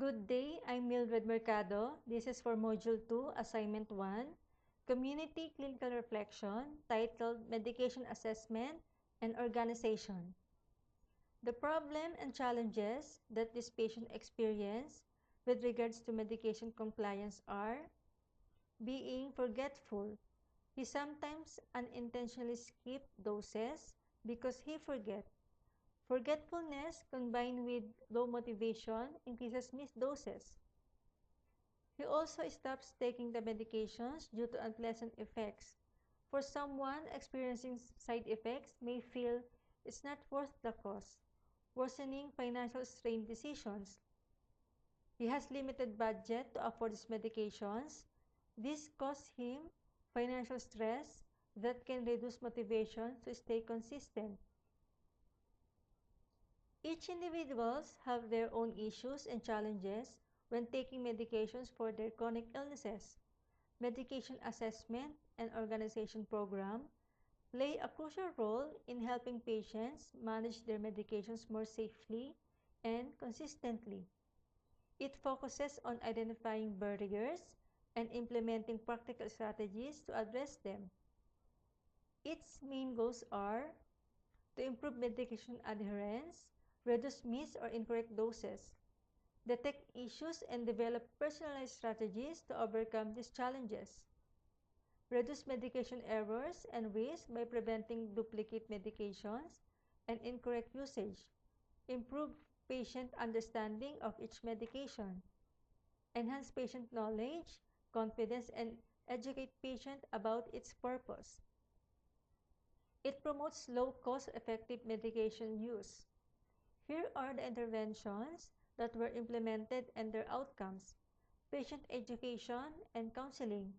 Good day, I'm Mildred Mercado. This is for Module 2, Assignment 1, Community Clinical Reflection, titled Medication Assessment and Organization. The problem and challenges that this patient experience with regards to medication compliance are being forgetful. He sometimes unintentionally skips doses because he forgets. Forgetfulness combined with low motivation increases missed doses. He also stops taking the medications due to unpleasant effects. For someone experiencing side effects may feel it's not worth the cost, worsening financial strain decisions. He has limited budget to afford his medications. This causes him financial stress that can reduce motivation to stay consistent. Each individuals have their own issues and challenges when taking medications for their chronic illnesses. Medication assessment and organization program play a crucial role in helping patients manage their medications more safely and consistently. It focuses on identifying barriers and implementing practical strategies to address them. Its main goals are to improve medication adherence, reduce missed or incorrect doses, detect issues and develop personalized strategies to overcome these challenges, reduce medication errors and risks by preventing duplicate medications and incorrect usage, improve patient understanding of each medication, enhance patient knowledge, confidence, and educate patient about its purpose. It promotes low-cost effective medication use. Here are the interventions that were implemented and their outcomes: patient education and counseling,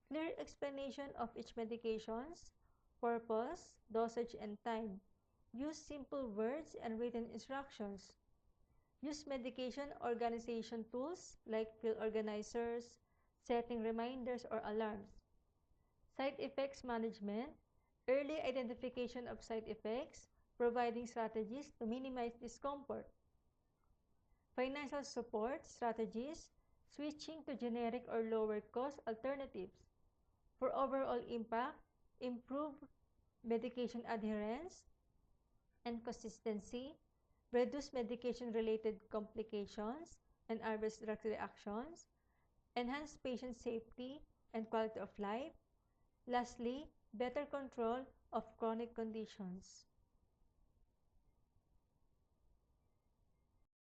clear explanation of each medication's purpose, dosage, and time. Use simple words and written instructions. Use medication organization tools like pill organizers, setting reminders or alarms. Side effects management, early identification of side effects, providing strategies to minimize discomfort. Financial support strategies, switching to generic or lower cost alternatives. For overall impact, improve medication adherence and consistency, reduce medication-related complications and adverse drug reactions, enhance patient safety and quality of life. Lastly, better control of chronic conditions.